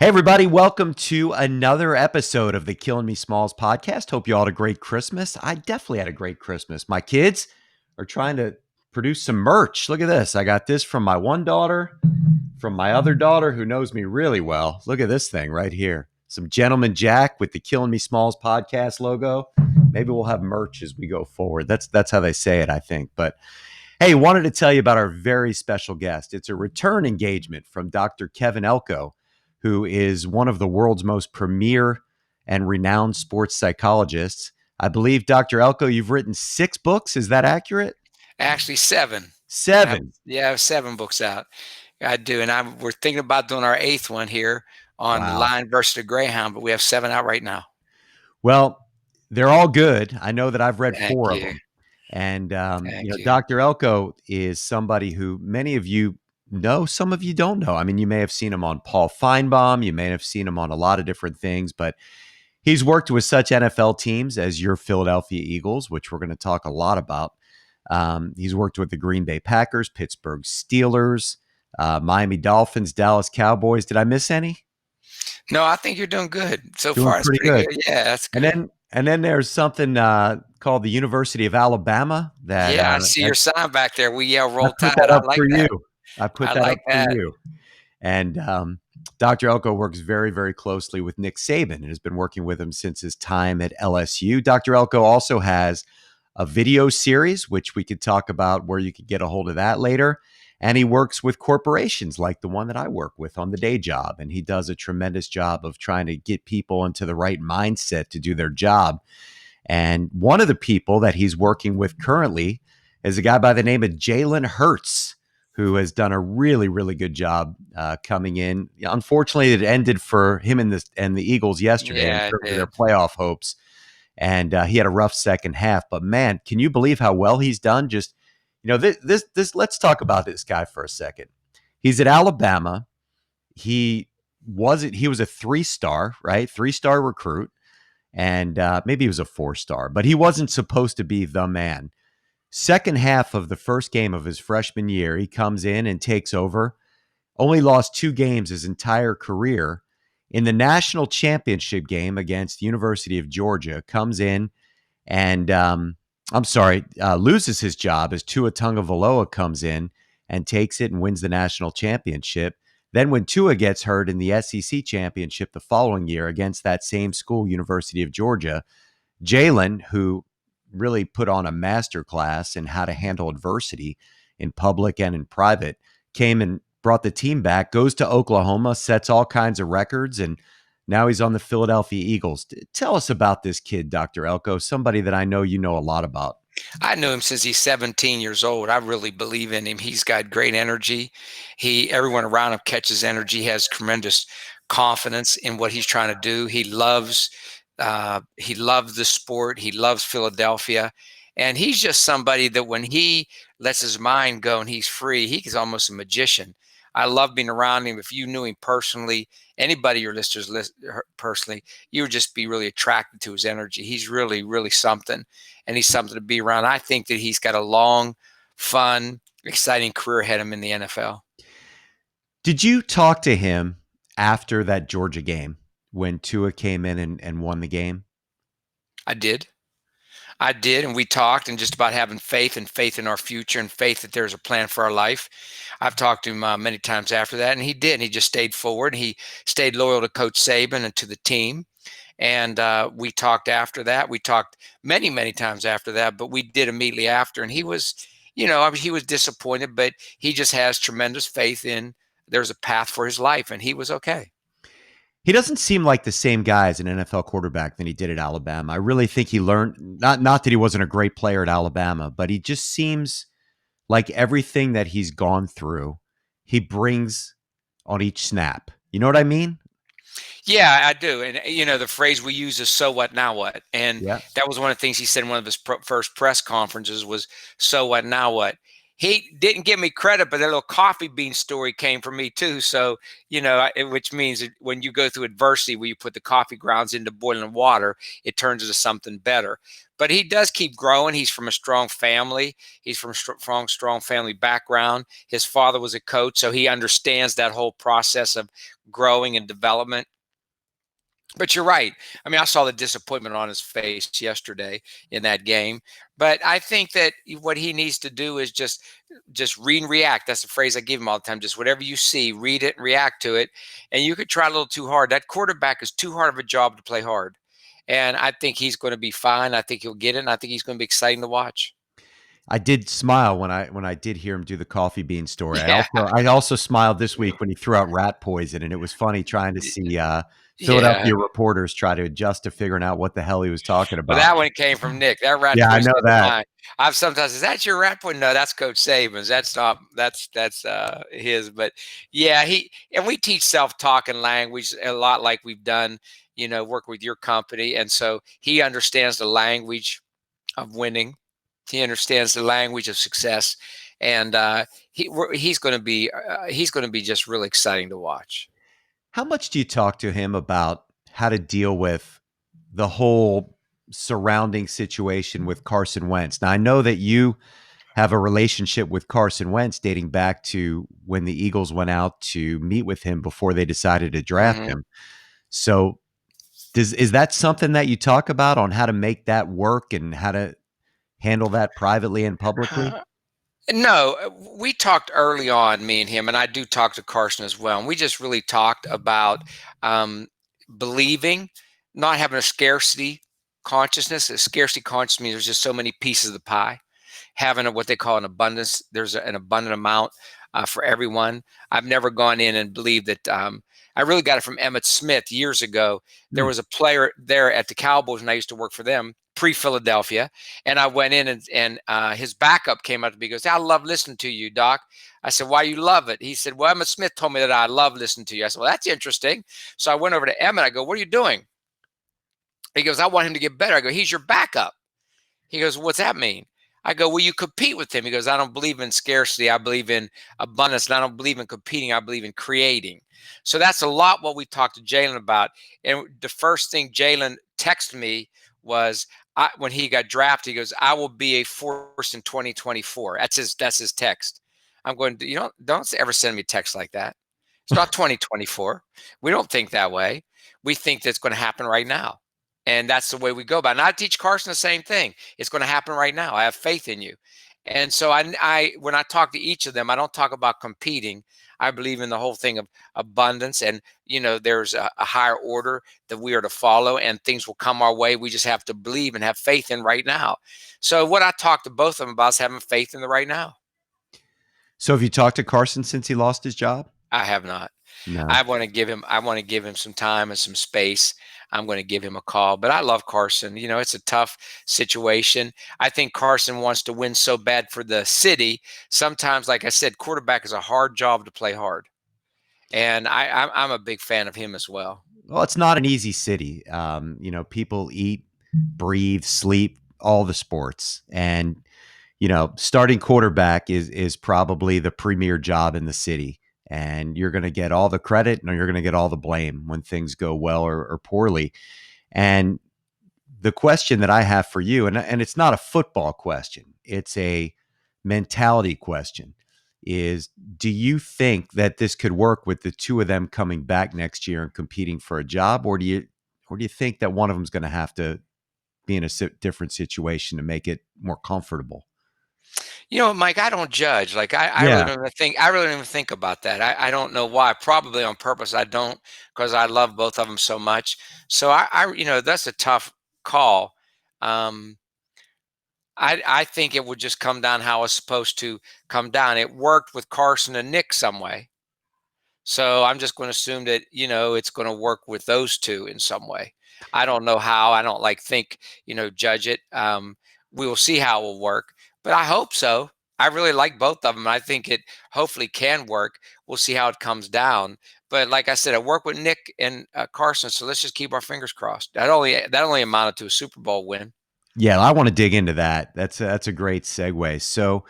Hey, everybody, welcome to another episode of the Killing Me Smalls podcast. Hope you all had a great Christmas. I definitely had a great Christmas. My kids are trying to produce some merch. Look at this. I got this from my one daughter, from my other daughter who knows me really well. Look at this thing right here. Some Gentleman Jack with the Killing Me Smalls podcast logo. Maybe we'll have merch as we go forward. That's how they say it, I think. But hey, wanted to tell you about our very special guest. It's a return engagement from Dr. Kevin Elko, who is one of the world's most premier and renowned sports psychologists. I believe, Dr. Elko, you've written 6 books. Is that accurate? Actually, 7. Seven. I have 7 books out. I do, and we're thinking about doing our 8th one here on the Wow. Lion versus the Greyhound, but we have 7 out right now. Well, they're all good. I know that I've read Thank 4 of you. them. And, Thank you. Dr. Elko is somebody who many of you know, some of you don't know. I mean, you may have seen him on Paul Feinbaum. You may have seen him on a lot of different things, but he's worked with such NFL teams as your Philadelphia Eagles, which we're going to talk a lot about. He's worked with the Green Bay Packers, Pittsburgh Steelers, Miami Dolphins, Dallas Cowboys. Did I miss any? No, I think you're doing good. So Doing far, it's pretty pretty good. good. Yeah, that's And good. then there's something called the University of Alabama that Yeah, I see your sign back there. We yell I "Roll put Tide." that I up like for you. that. I put I that up like for that. you. And Dr. Elko works very, very closely with Nick Saban and has been working with him since his time at LSU. Dr. Elko also has a video series, which we could talk about where you could get a hold of that later. And he works with corporations like the one that I work with on the day job. And he does a tremendous job of trying to get people into the right mindset to do their job. And one of the people that he's working with currently is a guy by the name of Jalen Hurts, who has done a really, really good job coming in. Unfortunately, it ended for him and the Eagles yesterday in Yeah, I terms of their did. playoff hopes, and he had a rough second half. But man, can you believe how well he's done? Just this. Let's talk about this guy for a second. He's at Alabama. He was a 3-star, right? 3-star recruit, and maybe he was a 4-star, but he wasn't supposed to be the man. Second half of the first game of his freshman year, he comes in and takes over. Only lost 2 games his entire career. In the national championship game against University of Georgia, comes in and loses his job as Tua Tagovailoa comes in and takes it and wins the national championship. Then when Tua gets hurt in the SEC championship the following year against that same school, University of Georgia, Jalen, who really put on a master class in how to handle adversity in public and in private, came and brought the team back, goes to Oklahoma, sets all kinds of records, and now he's on the Philadelphia Eagles. Tell us about this kid, Dr. Elko, somebody that I know you know a lot about. I knew him since he's 17 years old. I really believe in him. He's got great energy. Everyone around him catches energy. He has tremendous confidence in what he's trying to do. He loves the sport. He loves Philadelphia. And he's just somebody that when he lets his mind go and he's free, he's almost a magician. I love being around him. If you knew him personally, anybody your listeners personally, you would just be really attracted to his energy. He's really, really something, and he's something to be around. I think that he's got a long, fun, exciting career ahead of him in the NFL. Did you talk to him after that Georgia game when Tua came in and won the game? I did. I did, and we talked and just about having faith and faith in our future and faith that there's a plan for our life. I've talked to him many times after that, and he did. And he just stayed forward. He stayed loyal to Coach Saban and to the team. And we talked after that. We talked many, many times after that, but we did immediately after. And he was, he was disappointed, but he just has tremendous faith in there's a path for his life, and he was okay. He doesn't seem like the same guy as an NFL quarterback than he did at Alabama. I really think he learned not that he wasn't a great player at Alabama, but he just seems like everything that he's gone through, he brings on each snap. You know what I mean? Yeah, I do. And, the phrase we use is "so what, now what?" And Yeah. that was one of the things he said in one of his first press conferences was "so what, now what?" he didn't give me credit, but that little coffee bean story came from me too. So, which means that when you go through adversity, where you put the coffee grounds into boiling water, it turns into something better. But he does keep growing. He's from a strong family. He's from a strong family background. His father was a coach, so he understands that whole process of growing and development. But you're right. I mean, I saw the disappointment on his face yesterday in that game. But I think that what he needs to do is just read and react. That's the phrase I give him all the time. Just whatever you see, read it and react to it. And you could try a little too hard. That quarterback is too hard of a job to play hard. And I think he's going to be fine. I think he'll get it. And I think he's going to be exciting to watch. I did smile when I did hear him do the coffee bean story. Yeah. I also smiled this week when he threw out rat poison, and it was funny trying to see Yeah. Philadelphia reporters try to adjust to figuring out what the hell he was talking Well, about. that one came from Nick. That rat Yeah, I poison know is that. mine. I've sometimes, is that your rat poison? No, that's Coach Saban's. That's not. That's his. But yeah, and we teach self-talk and language a lot, like we've done. Work with your company, and so he understands the language of winning. He understands the language of success, and he's going to be just really exciting to watch. How much do you talk to him about how to deal with the whole surrounding situation with Carson Wentz? Now, I know that you have a relationship with Carson Wentz dating back to when the Eagles went out to meet with him before they decided to draft Hmm. him. So, is that something that you talk about on how to make that work and how to handle that privately and publicly? No, we talked early on, me and him, and I do talk to Carson as well. And we just really talked about um, believing, not having a scarcity consciousness. A scarcity consciousness means there's just so many pieces of the pie. Having what they call an abundance, there's an abundant amount for everyone. I've never gone in and believed that. I really got it from Emmett Smith years ago. There Hmm. was a player there at the Cowboys, and I used to work for them pre-Philadelphia. And I went in, and his backup came up to me. He goes, "I love listening to you, Doc." I said, "Why you love it?" He said, "Well, Emmett Smith told me that I love listening to you." I said, "Well, that's interesting." So I went over to Emmett. I go, "What are you doing?" He goes, "I want him to get better." I go, "He's your backup." He goes, "What's that mean?" I go, "Well, you compete with him." He goes, "I don't believe in scarcity. I believe in abundance. And I don't believe in competing. I believe in creating." So that's a lot what we talked to Jalen about. And the first thing Jalen texted me was when he got drafted, he goes, "I will be a force in 2024." That's his text. I'm going, don't ever send me a text like that. It's not 2024. We don't think that way. We think that's going to happen right now. And that's the way we go about it. And I teach Carson the same thing. It's going to happen right now. I have faith in you. And so when I talk to each of them, I don't talk about competing. I believe in the whole thing of abundance, and there's a higher order that we are to follow, and things will come our way. We just have to believe and have faith in right now. So what I talk to both of them about is having faith in the right now. So, have you talked to Carson since he lost his job? I have not. No. I want to give him some time and some space. I'm going to give him a call. But I love Carson. It's a tough situation. I think Carson wants to win so bad for the city. Sometimes, like I said, quarterback is a hard job to play hard. And I'm a big fan of him as well. Well, it's not an easy city. People eat, breathe, sleep, all the sports, and starting quarterback is probably the premier job in the city. And you're going to get all the credit, and you're going to get all the blame when things go well or poorly. And the question that I have for you, and it's not a football question, it's a mentality question, is do you think that this could work with the two of them coming back next year and competing for a job, or do you think that one of them is going to have to be in a different situation to make it more comfortable? Mike, I don't judge. Like I really Yeah. don't even think. I really don't even think about that. I don't know why. Probably on purpose. I don't, because I love both of them so much. So that's a tough call. Um, I think it would just come down how it's supposed to come down. It worked with Carson and Nick some way. So I'm just going to assume that, it's going to work with those two in some way. I don't know how. I don't judge it. We will see how it will work, but I hope so. I really like both of them. I think it hopefully can work. We'll see how it comes down. But like I said, I work with Nick and Carson, so let's just keep our fingers crossed. That only amounted to a Super Bowl win. Yeah, I want to dig into that. That's a great segue. So,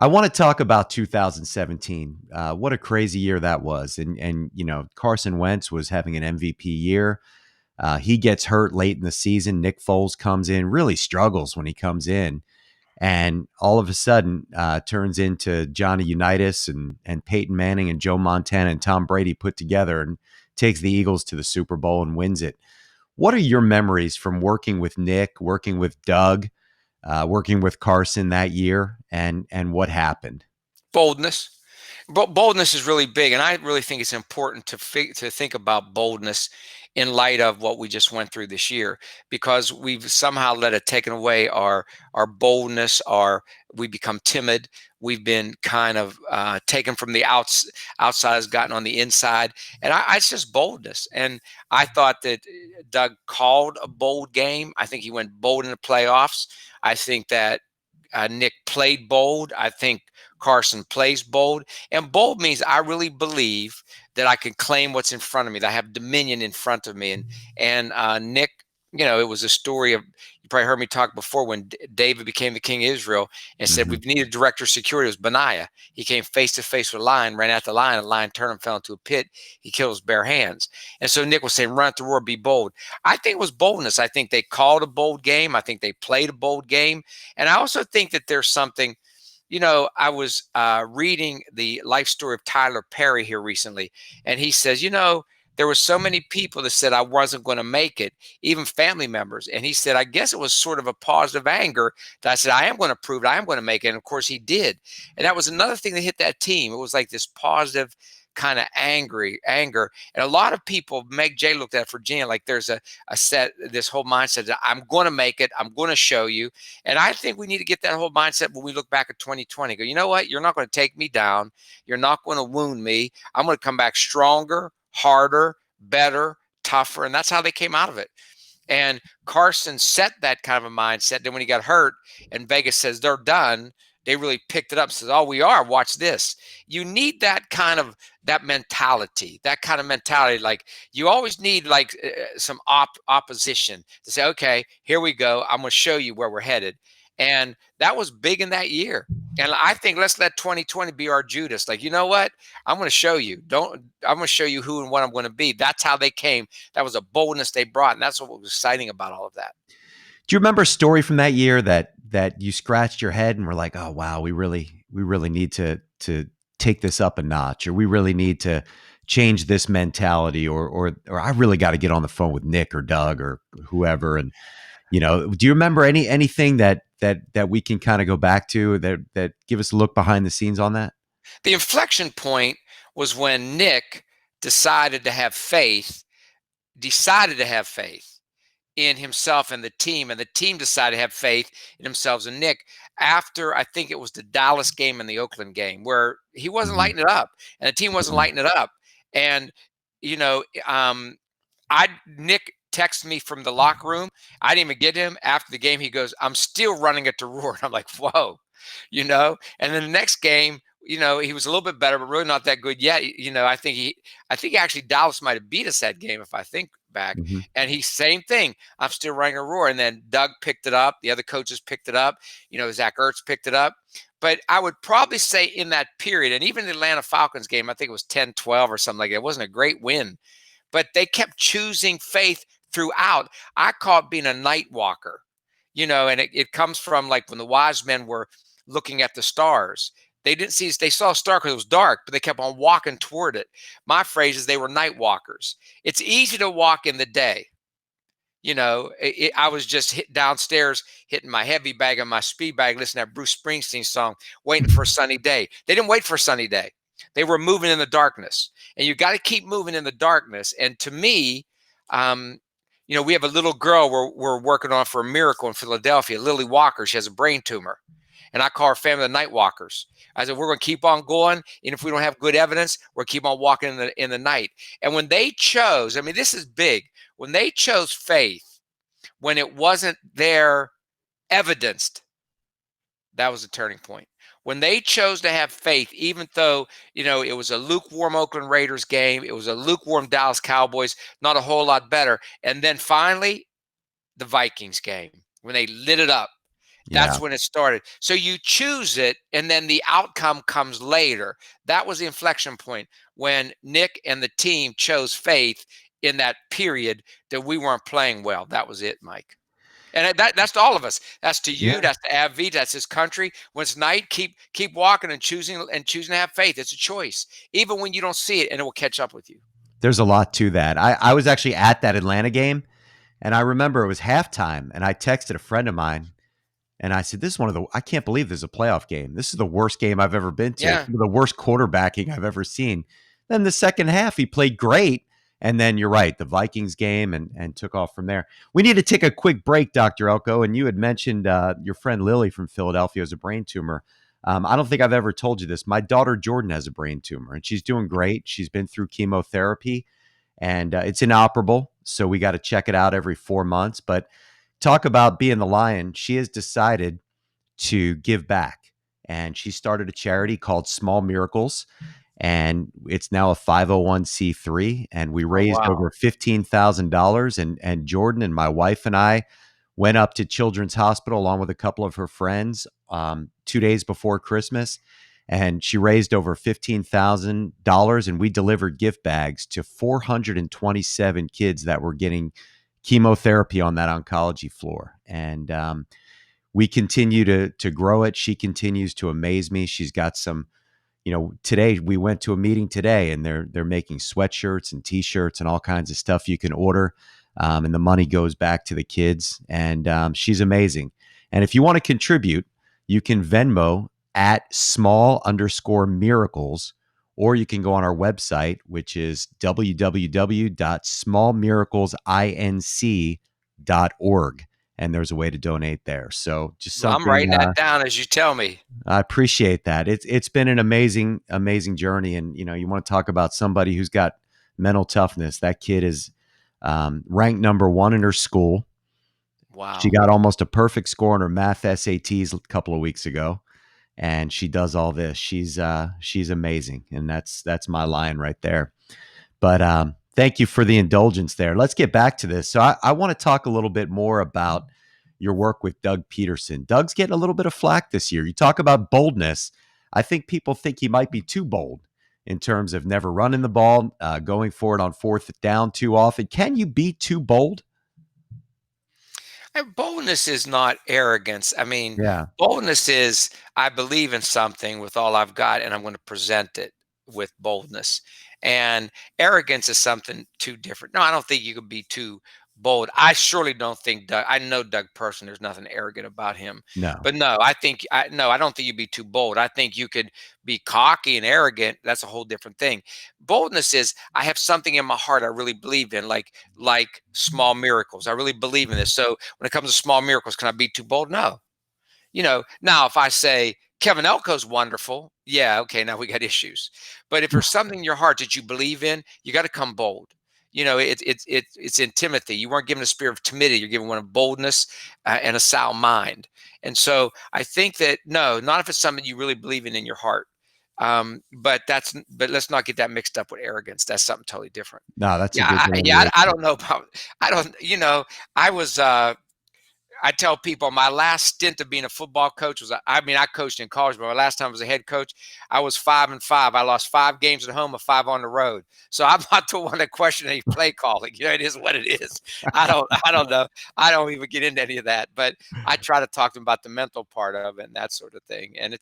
I want to talk about 2017. What a crazy year that was, and Carson Wentz was having an MVP year. He gets hurt late in the season. Nick Foles comes in, really struggles when he comes in, and all of a sudden turns into Johnny Unitas and Peyton Manning and Joe Montana and Tom Brady put together and takes the Eagles to the Super Bowl and wins it. What are your memories from working with Nick, working with Doug, working with Carson that year, and what happened? Boldness. Boldness is really big, and I really think it's important to think about boldness in light of what we just went through this year, because we've somehow let it taken away our boldness. Our We become timid. We've been kind of taken from the outside, has gotten on the inside, and it's just boldness. And I thought that Doug called a bold game. I think he went bold in the playoffs. I think that Nick played bold. I think Carson plays bold. And bold means I really believe that I can claim what's in front of me, that I have dominion in front of me. And Nick, it was a story of, you probably heard me talk before, when David became the king of Israel and said, Mm-hmm. we need a director of security. It was Benaiah. He came face to face with a lion, ran at the lion, the lion turned and fell into a pit. He killed his bare hands. And so Nick was saying, run at the roar, be bold. I think it was boldness. I think they called a bold game. I think they played a bold game. And I also think that there's something, I was reading the life story of Tyler Perry here recently, and he says, there were so many people that said I wasn't going to make it, even family members. And he said, I guess it was sort of a positive anger that I said, I am going to prove it. I am going to make it. And of course he did. And that was another thing that hit that team. It was like this positive kind of anger. And a lot of people, Meg J looked at Virginia, like there's this whole mindset that I'm going to make it. I'm going to show you. And I think we need to get that whole mindset when we look back at 2020. Go, you know what? You're not going to take me down. You're not going to wound me. I'm going to come back stronger, harder, better, tougher. And that's how they came out of it. And Carson set that kind of a mindset. Then when he got hurt and Vegas says they're done, they really picked it up and says, oh, we are. Watch this. You need that mentality, Like you always need like some opposition to say, okay, here we go. I'm going to show you where we're headed. And that was big in that year. And I think let's let 2020 be our Judas. Like, you know what? I'm going to show you. I'm going to show you who and what I'm going to be. That's how they came. That was a boldness they brought. And that's what was exciting about all of that. Do you remember a story from that year that you scratched your head and were like, oh wow, we really need to take this up a notch, or we really need to change this mentality, or I really got to get on the phone with Nick or Doug or whoever? And do you remember anything that we can kind of go back to that give us a look behind the scenes on that? The inflection point was when Nick decided to have faith, in himself and the team decided to have faith in themselves and Nick, after I think it was the Dallas game and the Oakland game, where he wasn't Mm-hmm. lighting it up and the team wasn't Mm-hmm. lighting it up. And you know, I Nick texted me from the locker room. I didn't even get him after the game. He goes, "I'm still running it to roar." And I'm like, "Whoa," And then the next game, he was a little bit better, but really not that good yet. I think actually Dallas might have beat us that game if I think back. Mm-hmm. And he same thing. I'm still running a roar. And then Doug picked it up. The other coaches picked it up. Zach Ertz picked it up. But I would probably say in that period, and even the Atlanta Falcons game, I think it was 10-12 or something like that. It wasn't a great win, but they kept choosing faith throughout. I call it being a night walker, and it comes from like when the wise men were looking at the stars. They saw a star because it was dark, but they kept on walking toward it. My phrase is they were night walkers. It's easy to walk in the day. I was just downstairs hitting my heavy bag and my speed bag, listening to that Bruce Springsteen song, waiting for a sunny day. They didn't wait for a sunny day. They were moving in the darkness, and you got to keep moving in the darkness. And to me, we have a little girl we're working on for a miracle in Philadelphia, Lily Walker. She has a brain tumor. And I call our family the night walkers. I said, we're going to keep on going. And if we don't have good evidence, we'll keep on walking in the night. And when they chose, this is big. When they chose faith, when it wasn't there evidenced, that was a turning point. When they chose to have faith, even though, it was a lukewarm Oakland Raiders game, it was a lukewarm Dallas Cowboys, not a whole lot better. And then finally, the Vikings game, when they lit it up. Yeah. That's when it started. So you choose it, and then the outcome comes later. That was the inflection point when Nick and the team chose faith in that period that we weren't playing well. That was it, Mike. And that's to all of us. That's to you. Yeah. That's to AbbVie. That's this country. When it's night, keep walking and choosing to have faith. It's a choice, even when you don't see it, and it will catch up with you. There's a lot to that. I was actually at that Atlanta game, and I remember it was halftime, and I texted a friend of mine, and I said, "This is I can't believe this is a playoff game. This is the worst game I've ever been to. Yeah. The worst quarterbacking I've ever seen." Then the second half, he played great. And then you're right, the Vikings game and took off from there. We need to take a quick break, Dr. Elko. And you had mentioned your friend Lily from Philadelphia has a brain tumor. I don't think I've ever told you this. My daughter Jordan has a brain tumor, and she's doing great. She's been through chemotherapy, and it's inoperable. So we got to check it out every 4 months. But talk about being the lion. She has decided to give back. And she started a charity called Small Miracles. And it's now a 501c3. And we Oh, raised wow. over $15,000. And Jordan and my wife and I went up to Children's Hospital along with a couple of her friends 2 days before Christmas. And she raised over $15,000. And we delivered gift bags to 427 kids that were getting chemotherapy on that oncology floor. And we continue to grow it. She continues to amaze me. She's got some, today we went to a meeting today, and they're making sweatshirts and T-shirts and all kinds of stuff you can order, and the money goes back to the kids. And she's amazing. And if you want to contribute, you can Venmo at small_miracles, or you can go on our website, which is www.smallmiraclesinc.org. And there's a way to donate there. So just I'm something writing that down as you tell me. I appreciate that. It's been an amazing journey, and you want to talk about somebody who's got mental toughness. That kid is ranked number one in her school. She Wow. got almost a perfect score on her math SATs a couple of weeks ago, and she does all this. She's amazing, and that's my line right there. But thank you for the indulgence there. Let's get back to this. So I want to talk a little bit more about your work with Doug Peterson. Doug's getting a little bit of flack this year. You talk about boldness. I think people think he might be too bold in terms of never running the ball, going for it on fourth down too often. Can you be too bold? And boldness is not arrogance. I mean, Yeah. boldness is I believe in something with all I've got, and I'm going to present it with boldness. And arrogance is something too different. No, I don't think you could be too bold. I surely don't think Doug. I know Doug person. There's nothing arrogant about him. No. But no, I don't think you'd be too bold. I think you could be cocky and arrogant. That's a whole different thing. Boldness is I have something in my heart I really believe in, like small miracles. I really believe in this. So when it comes to small miracles, can I be too bold? No. Now if I say Kevin Elko's wonderful, yeah, okay, now we got issues. But if there's something in your heart that you believe in, you got to come bold. It's in Timothy. You weren't given a spirit of timidity. You're given one of boldness and a sound mind. And so I think that no, not if it's something you really believe in your heart. But let's not get that mixed up with arrogance. That's something totally different. No, that's a Yeah, good I delineation. don't know about. I don't. I was. I tell people my last stint of being a football coach was, I mean, I coached in college, but my last time I was a head coach, I was 5-5. I lost 5 games at home and 5 on the road. So I'm not the one that question any play calling. It is what it is. I don't know. I don't even get into any of that, but I try to talk to them about the mental part of it and that sort of thing. And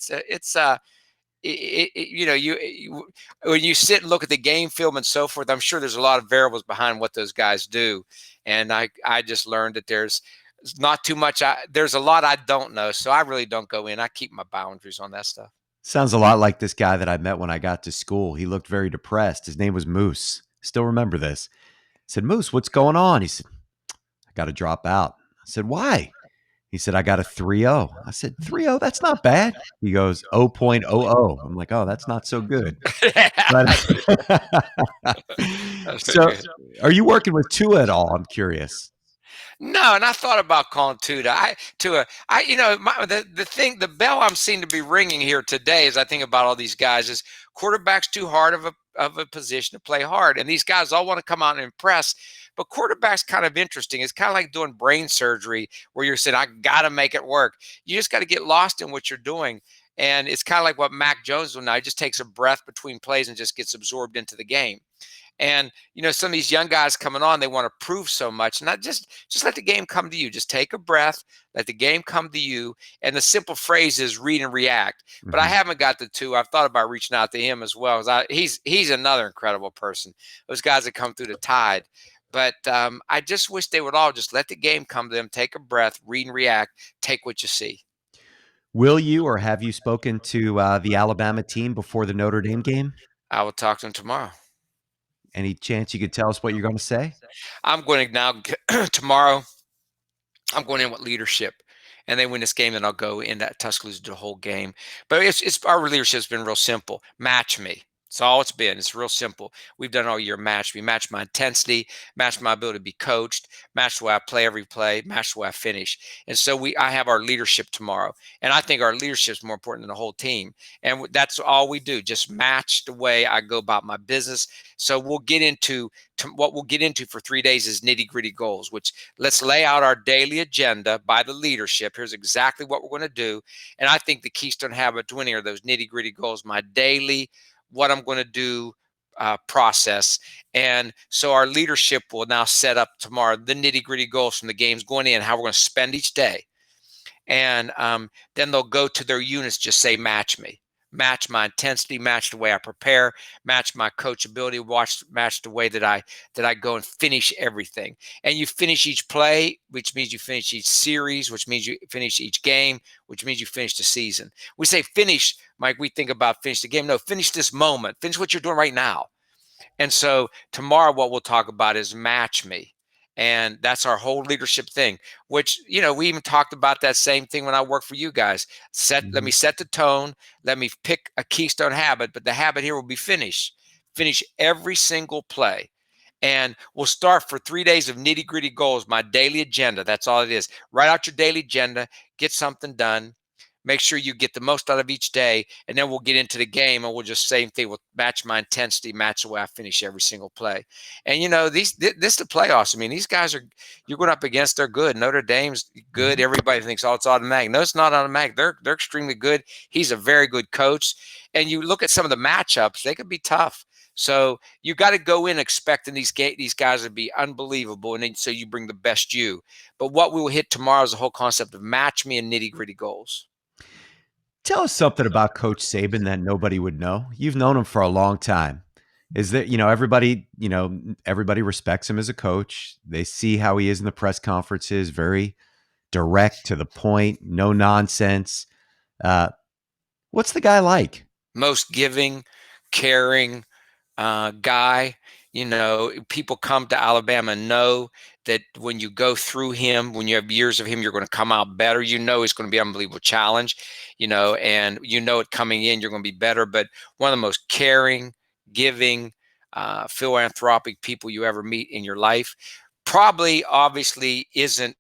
when you sit and look at the game film and so forth, I'm sure there's a lot of variables behind what those guys do. And I just learned that there's not too much. There's a lot I don't know, so I really don't go in. I keep my boundaries on that stuff. Sounds a lot like this guy that I met when I got to school. He looked very depressed. His name was Moose. Still remember this. I said, "Moose, what's going on?" He said, "I got to drop out." I said, "Why?" He said, "I got a 3.0." I said, 3.0? That's not bad. He goes, 0.00. I'm like, "Oh, that's not so good." But That's very so good. are you working with Tua at all? I'm curious. No, and I thought about calling Tuda. The bell I'm seem to be ringing here today as I think about all these guys is Quarterback's too hard of a position to play hard, and these guys all want to come out and impress. But quarterback's kind of interesting. It's kind of like doing brain surgery where you're saying, I got to make it work. You just got to get lost in what you're doing. And it's kind of like what Mac Jones will now. He just takes a breath between plays and just gets absorbed into the game. And some of these young guys coming on, they want to prove so much. Not just let the game come to you. Just take a breath, let the game come to you. And the simple phrase is read and react. But I haven't got the two. I've thought about reaching out to him as well. He's another incredible person. Those guys that come through the Tide. But I just wish they would all just let the game come to them, take a breath, read and react, take what you see. Will you or have you spoken to the Alabama team before the Notre Dame game? I will talk to them tomorrow. Any chance you could tell us what you're going to say? I'm going to now tomorrow. I'm going in with leadership, and they win this game, then I'll go in that Tuscaloosa the whole game. But it's our leadership's been real simple. Match me. It's all it's been. It's real simple. We've done all year. Match me. Match my intensity. Match my ability to be coached. Match the way I play every play. Match the way I finish. And so I have our leadership tomorrow, and I think our leadership is more important than the whole team. And that's all we do. Just match the way I go about my business. So we'll get into what we'll get into for 3 days is nitty gritty goals. Which let's lay out our daily agenda by the leadership. Here's exactly what we're going to do. And I think the Keystone Habit winning are those nitty gritty goals. My daily what I'm going to do process. And so our leadership will now set up tomorrow the nitty gritty goals from the games going in, how we're going to spend each day. And then they'll go to their units, just say, match me, match my intensity, match the way I prepare, match my coachability, match the way that I go and finish everything. And you finish each play, which means you finish each series, which means you finish each game, which means you finish the season. We say finish, Mike, we think about finish the game. No, finish this moment, finish what you're doing right now. And so tomorrow what we'll talk about is match me. And that's our whole leadership thing, which, we even talked about that same thing when I worked for you guys. Let me set the tone. Let me pick a keystone habit, but the habit here will be finish every single play. And we'll start for 3 days of nitty gritty goals, my daily agenda. That's all it is. Write out your daily agenda, get something done. Make sure you get the most out of each day, and then we'll get into the game, and we'll just same thing. We'll match my intensity, match the way I finish every single play. And this is the playoffs. I mean, these guys you're going up against. They're good. Notre Dame's good. Everybody thinks, oh, it's automatic. No, it's not automatic. They're extremely good. He's a very good coach. And you look at some of the matchups; they could be tough. So you got to go in expecting these guys to be unbelievable, and then so you bring the best you. But what we will hit tomorrow is the whole concept of match me and nitty gritty goals. Tell us something about Coach Saban that nobody would know. You've known him for a long time. Is that, everybody respects him as a coach. They see how he is in the press conferences, very direct to the point, no nonsense. What's the guy like? Most giving, caring guy. People come to Alabama and know that when you go through him, when you have years of him, you're going to come out better. It's going to be an unbelievable challenge, and it coming in, you're going to be better. But one of the most caring, giving, philanthropic people you ever meet in your life. Probably, obviously, isn't,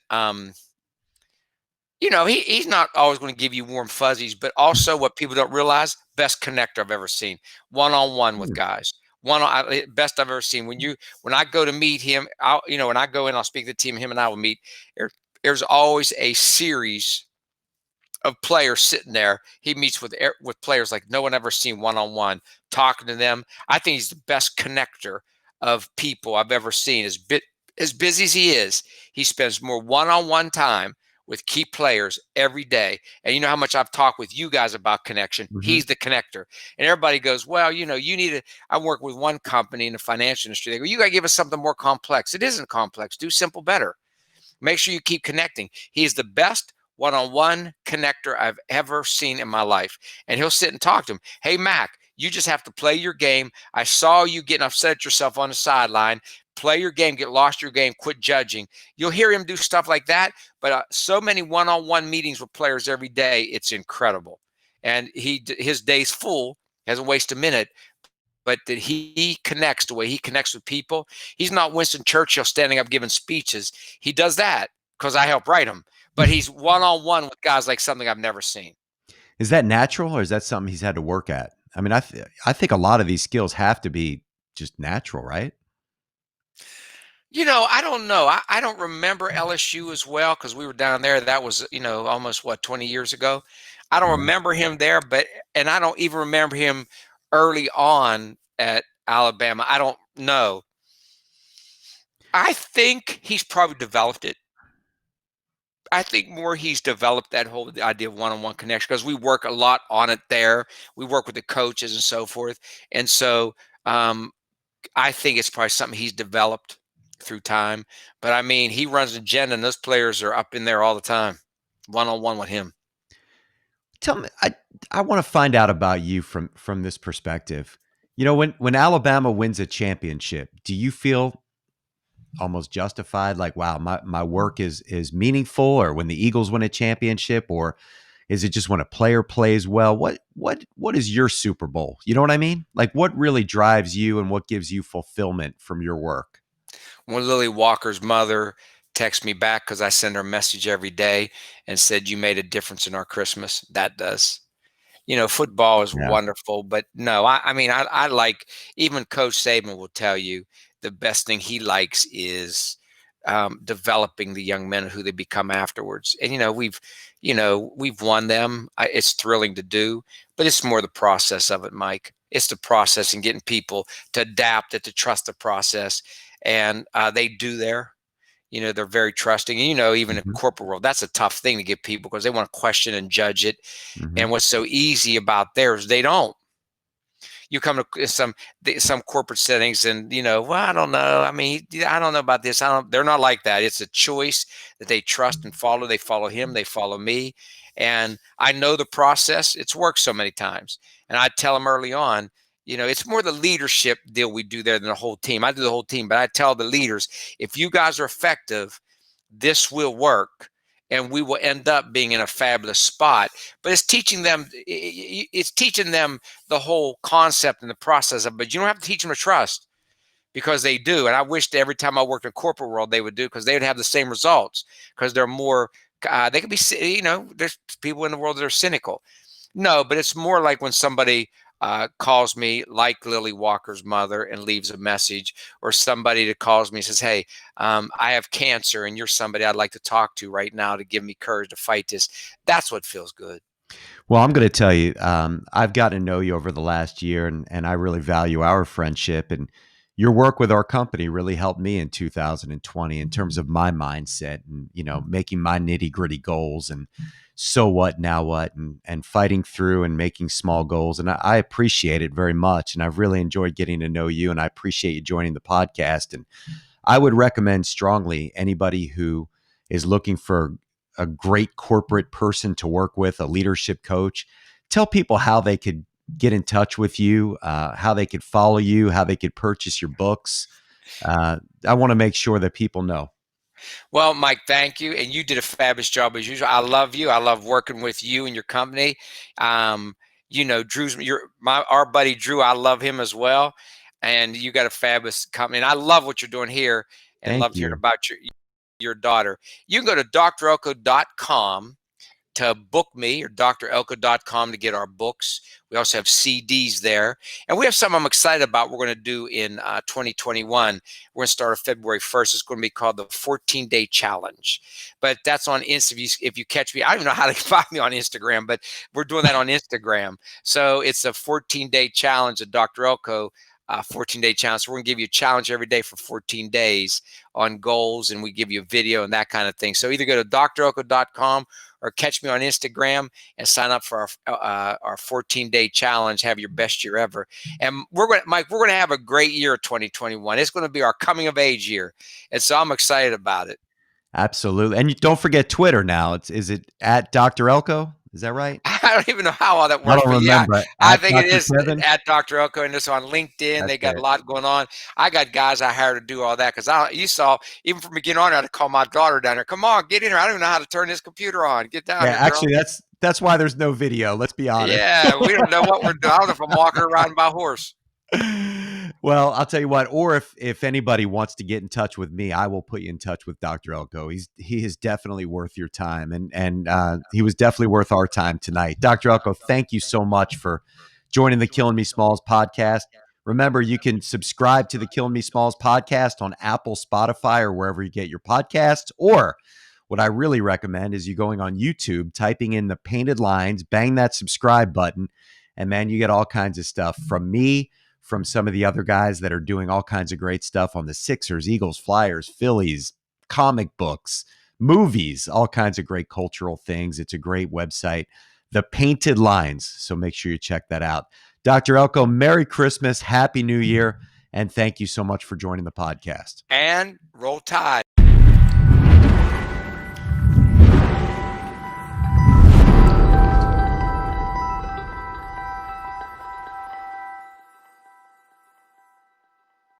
he's not always going to give you warm fuzzies, but also what people don't realize, best connector I've ever seen, one-on-one with guys. Best I've ever seen. When I go to meet him, when I go in, I'll speak to the team. Him and I will meet. There's always a series of players sitting there. He meets with players like no one ever seen one-on-one, talking to them. I think he's the best connector of people I've ever seen. As busy as he is, he spends more one-on-one time with key players every day. And you know how much I've talked with you guys about connection. He's the connector. And everybody goes, well, you need to, I work with one company in the financial industry. They go, you got to give us something more complex. It isn't complex. Do simple better. Make sure you keep connecting. He is the best one-on-one connector I've ever seen in my life. And he'll sit and talk to him. Hey, Mac, you just have to play your game. I saw you getting upset at yourself on the sideline. Play your game, get lost your game, quit judging. You'll hear him do stuff like that, but so many one-on-one meetings with players every day, it's incredible. And his day's full, hasn't wasted a minute, but that he connects the way he connects with people. He's not Winston Churchill standing up giving speeches. He does that because I help write him, but he's one-on-one with guys like something I've never seen. Is that natural, or is that something he's had to work at? I mean, I think a lot of these skills have to be just natural, right? I don't know. I don't remember LSU as well because we were down there. That was, almost what, 20 years ago. I don't Mhm. remember him there, and I don't even remember him early on at Alabama. I don't know. I think he's probably developed it. I think more he's developed that whole idea of one-on-one connection because we work a lot on it there. We work with the coaches and so forth. And so um, I think it's probably something he's developed through time. But I mean, he runs an agenda, and those players are up in there all the time, one-on-one with him. Tell me, I want to find out about you from this perspective. When Alabama wins a championship, do you feel almost justified, like, wow, my work is meaningful? Or when the Eagles win a championship, or is it just when a player plays well? What is your Super Bowl? You know what I mean? Like, what really drives you and what gives you fulfillment from your work? When Lily Walker's mother texts me back because I send her a message every day and said, "You made a difference in our Christmas," that does. Football is Yeah. wonderful, but no, I mean, I like, even Coach Saban will tell you the best thing he likes is developing the young men who they become afterwards. And we've won them. It's thrilling to do, but it's more the process of it, Mike. It's the process and getting people to adapt it, to trust the process, and they do there. They're very trusting. And even in Mhm. corporate world, that's a tough thing to get people because they want to question and judge it. Mhm. And what's so easy about theirs, they don't. You come to some corporate settings, and well, I don't know. I mean, I don't know about this. I don't. They're not like that. It's a choice that they trust and follow. They follow him. They follow me, and I know the process. It's worked so many times, and I tell them early on. It's more the leadership deal we do there than the whole team. I do the whole team, but I tell the leaders, if you guys are effective, this will work, and we will end up being in a fabulous spot. But it's teaching them the whole concept and the process of, but you don't have to teach them to trust, because they do. And I wish that every time I worked in corporate world they would do, because they would have the same results, because they're more they could be, there's people in the world that are cynical. No, but it's more like when somebody calls me, like Lily Walker's mother, and leaves a message, or somebody that calls me and says, "Hey, I have cancer, and you're somebody I'd like to talk to right now to give me courage to fight this." That's what feels good. Well, I'm going to tell you, I've gotten to know you over the last year, and I really value our friendship. And your work with our company really helped me in 2020 in terms of my mindset and, making my nitty gritty goals and so what, now what, and fighting through and making small goals. And I appreciate it very much. And I've really enjoyed getting to know you. And I appreciate you joining the podcast. And I would recommend strongly anybody who is looking for a great corporate person to work with, a leadership coach, tell people how they could get in touch with you, how they could follow you, how they could purchase your books. I want to make sure that people know. Well, Mike, thank you, and you did a fabulous job as usual. I love you. I love working with you and your company. Drew's our buddy Drew. I love him as well, and you got a fabulous company. And I love what you're doing here, and Thank loved hearing you. about your daughter. You can go to drelko.com to book me, or drelko.com to get our books. We also have CDs there. And we have something I'm excited about we're going to do in 2021. We're going to start on February 1st. It's going to be called the 14-Day Challenge. But that's on Insta. If you catch me, I don't even know how to find me on Instagram, but we're doing that on Instagram. So it's a 14-day challenge at Dr. Elko. 14-day challenge. So we're going to give you a challenge every day for 14 days on goals, and we give you a video and that kind of thing. So either go to drelko.com or catch me on Instagram and sign up for our 14-day challenge. Have your best year ever. And Mike, we're going to have a great year 2021. It's going to be our coming of age year. And so I'm excited about it. Absolutely. And don't forget Twitter now. Is it at Dr. Elko? Is that right? I don't even know how all that I works, don't but yeah, remember. I At think it Dr. is Kevin? at Dr. Elko, and it's on LinkedIn. That's They got a it. lot going on. I got guys I hired to do all that, because you saw, even from beginning on, I had to call my daughter down here. Come on, get in here. I don't even know how to turn this computer on. Get down Yeah, here, girl. actually, that's why there's no video. Let's be honest. Yeah, we don't know what we're doing. I don't know if I'm walking or riding by horse. Well, I'll tell you what, or if anybody wants to get in touch with me, I will put you in touch with Dr. Elko. He is definitely worth your time, and he was definitely worth our time tonight. Dr. Elko, thank you so much for joining the Killing Me Smalls podcast. Remember, you can subscribe to the Killing Me Smalls podcast on Apple, Spotify, or wherever you get your podcasts. Or what I really recommend is you going on YouTube, typing in the painted lines, bang that subscribe button, and man, you get all kinds of stuff from me, from some of the other guys that are doing all kinds of great stuff on the Sixers, Eagles, Flyers, Phillies, comic books, movies, all kinds of great cultural things. It's a great website, The Painted Lines. So make sure you check that out. Dr. Elko, Merry Christmas, Happy New Year, and thank you so much for joining the podcast. And roll tide.